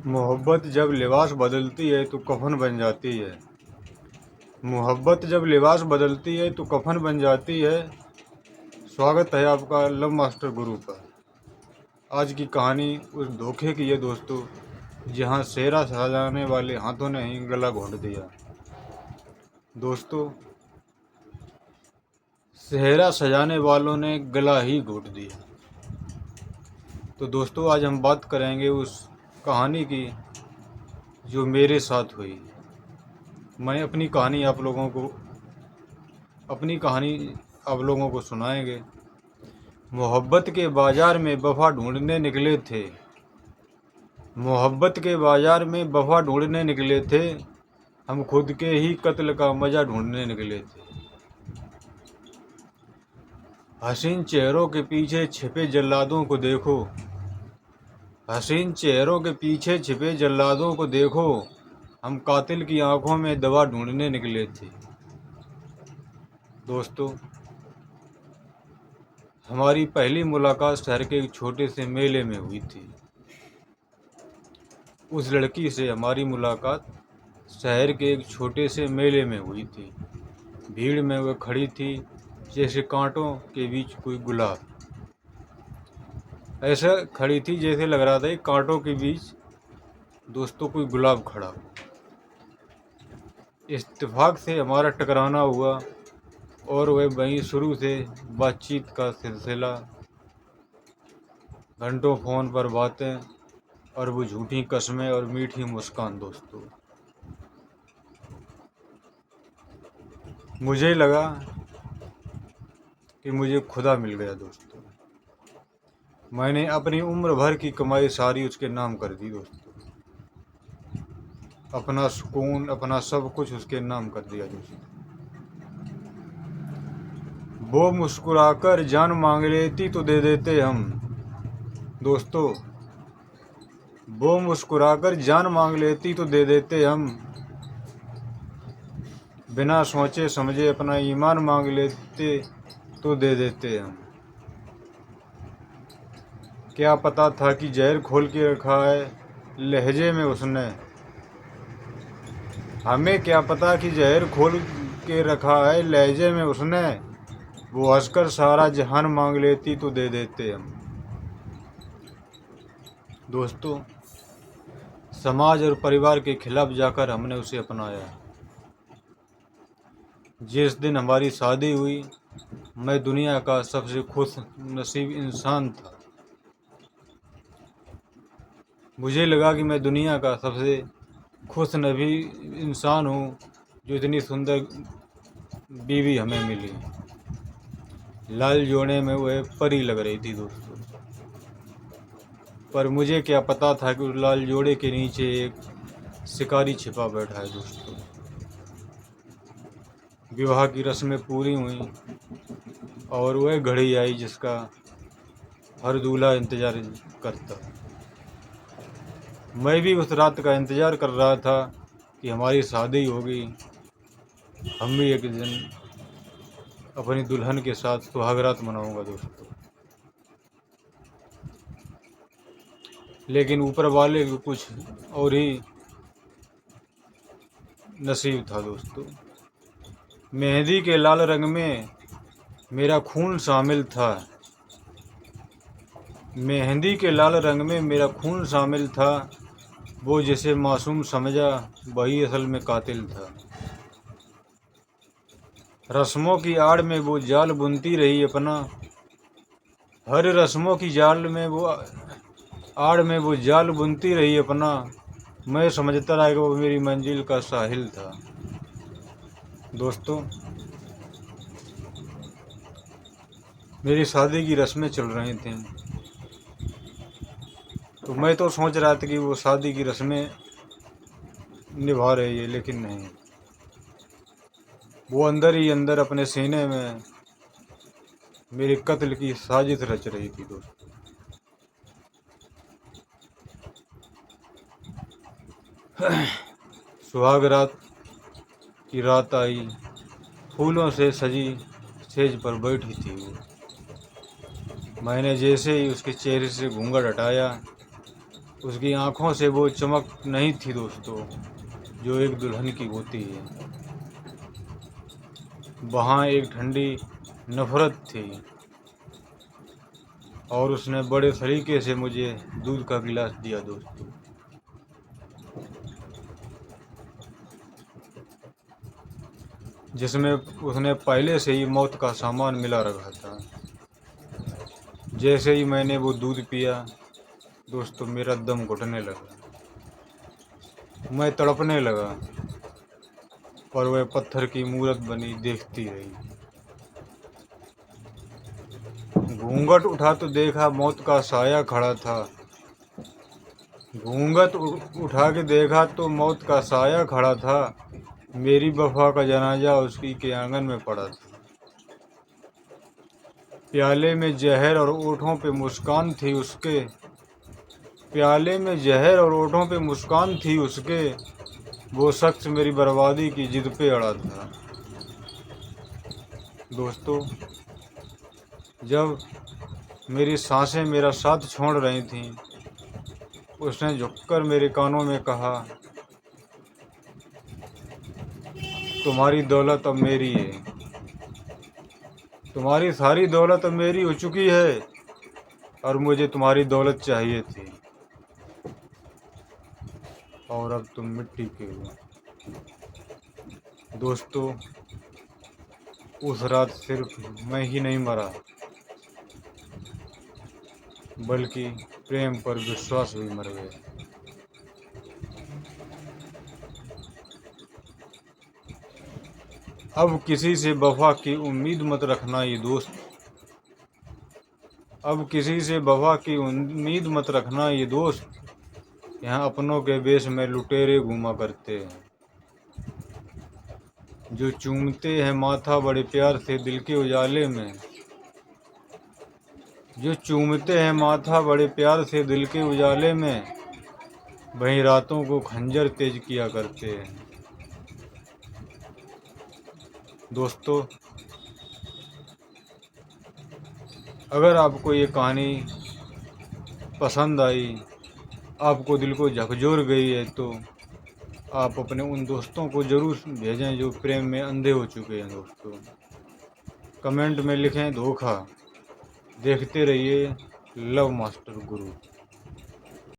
मोहब्बत जब लिबास बदलती है तो कफन बन जाती है। मोहब्बत जब लिबास बदलती है तो कफन बन जाती है। स्वागत है आपका लव मास्टर गुरु पर। आज की कहानी उस धोखे की है दोस्तों, जहां सेहरा सजाने वाले हाथों ने ही गला घोंट दिया। दोस्तों, सेहरा सजाने वालों ने गला ही घोंट दिया। तो दोस्तों, आज हम बात करेंगे उस कहानी की जो मेरे साथ हुई। मैं अपनी कहानी आप लोगों को सुनाएंगे। मोहब्बत के बाज़ार में वफ़ा ढूंढने निकले थे। मोहब्बत के बाज़ार में वफ़ा ढूंढने निकले थे। हम खुद के ही कत्ल का मज़ा ढूंढने निकले थे। हसीन चेहरों के पीछे छिपे जल्लादों को देखो। हसीन चेहरों के पीछे छिपे जल्लादों को देखो। हम कातिल की आंखों में दवा ढूंढने निकले थे। दोस्तों, हमारी पहली मुलाकात शहर के एक छोटे से मेले में हुई थी। उस लड़की से हमारी मुलाकात शहर के एक छोटे से मेले में हुई थी। भीड़ में वह खड़ी थी जैसे कांटों के बीच कोई गुलाब। ऐसा खड़ी थी जैसे लग रहा था कि कांटों के बीच दोस्तों कोई गुलाब खड़ा हो। इत्तेफाक से हमारा टकराना हुआ और वह वहीं शुरू से बातचीत का सिलसिला, घंटों फ़ोन पर बातें और वो झूठी कस्में और मीठी मुस्कान। दोस्तों, मुझे लगा कि मुझे खुदा मिल गया। दोस्तों, मैंने अपनी उम्र भर की कमाई सारी उसके नाम कर दी। दोस्तों, अपना सुकून, अपना सब कुछ उसके नाम कर दिया। दोस्तों, वो मुस्कुराकर जान मांग लेती तो दे देते हम। दोस्तों, वो मुस्कुराकर जान मांग लेती तो दे देते हम। बिना सोचे समझे अपना ईमान मांग लेते तो दे देते हम। क्या पता था कि जहर खोल के रखा है लहजे में उसने। हमें क्या पता कि जहर खोल के रखा है लहजे में उसने। वो हंसकर सारा जहान मांग लेती तो दे देते हम। दोस्तों, समाज और परिवार के खिलाफ जाकर हमने उसे अपनाया। जिस दिन हमारी शादी हुई, मैं दुनिया का सबसे खुश नसीब इंसान था। मुझे लगा कि मैं दुनिया का सबसे खुश नसीब इंसान हूँ जो इतनी सुंदर बीवी हमें मिली। लाल जोड़े में वह परी लग रही थी। दोस्तों, पर मुझे क्या पता था कि उस लाल जोड़े के नीचे एक शिकारी छिपा बैठा है। दोस्तों, विवाह की रस्में पूरी हुई और वह घड़ी आई जिसका हर दूल्हा इंतजार करता। मैं भी उस रात का इंतज़ार कर रहा था कि हमारी शादी होगी, हम भी एक दिन अपनी दुल्हन के साथ सुहागरात मनाऊंगा। दोस्तों, लेकिन ऊपर वाले को कुछ और ही नसीब था। दोस्तों, मेहंदी के लाल रंग में मेरा खून शामिल था। मेहंदी के लाल रंग में मेरा खून शामिल था। वो जिसे मासूम समझा वही असल में कातिल था। रस्मों की आड़ में वो जाल बुनती रही अपना। हर रस्मों की आड़ में वो जाल बुनती रही अपना। मैं समझता रहा कि वो मेरी मंजिल का साहिल था। दोस्तों, मेरी शादी की रस्में चल रही थीं, तो मैं तो सोच रहा था कि वो शादी की रस्में निभा रही है, लेकिन नहीं। वो अंदर ही अंदर अपने सीने में मेरे कत्ल की साजिश रच रही थी। दोस्तों, सुहाग रात की रात आई, फूलों से सजी सेज पर बैठी थी वो। मैंने जैसे ही उसके चेहरे से घूंघट हटाया, उसकी आंखों से वो चमक नहीं थी दोस्तों जो एक दुल्हन की होती है। वहाँ एक ठंडी नफरत थी और उसने बड़े सलीके से मुझे दूध का गिलास दिया दोस्तों। जिसमें उसने पहले से ही मौत का सामान मिला रखा था। जैसे ही मैंने वो दूध पिया दोस्तों मेरा दम घुटने लगा, मैं तड़पने लगा और वह पत्थर की मूरत बनी देखती रही। घूंघट उठा तो देखा मौत का साया खड़ा था। उठा के देखा तो मौत का साया खड़ा था। मेरी वफा का जनाजा उसकी के आंगन में पड़ा था। प्याले में जहर और ओठों पे मुस्कान थी उसके। प्याले में जहर और ओठों पे मुस्कान थी उसके। वो शख्स मेरी बर्बादी की जिद पे अड़ा था। दोस्तों जब मेरी सांसें मेरा साथ छोड़ रही थीं, उसने झुककर मेरे कानों में कहा, तुम्हारी दौलत अब मेरी है। तुम्हारी सारी दौलत अब मेरी हो चुकी है और मुझे तुम्हारी दौलत चाहिए थी और अब तुम मिट्टी के हो। दोस्तों उस रात सिर्फ मैं ही नहीं मरा बल्कि प्रेम पर विश्वास भी मर गया। अब किसी से वफा की उम्मीद मत रखना ये दोस्त। अब किसी से वफा की उम्मीद मत रखना ये दोस्त। यहाँ अपनों के वेश में लुटेरे घूमा करते हैं जो चूमते हैं माथा बड़े प्यार से दिल के उजाले में। जो चूमते हैं माथा बड़े प्यार से दिल के उजाले में, वहीं रातों को खंजर तेज किया करते हैं। दोस्तों अगर आपको ये कहानी पसंद आई, आपको दिल को झकझोर गई है, तो आप अपने उन दोस्तों को ज़रूर भेजें जो प्रेम में अंधे हो चुके हैं। दोस्तों कमेंट में लिखें धोखा। देखते रहिए लव मास्टर गुरु।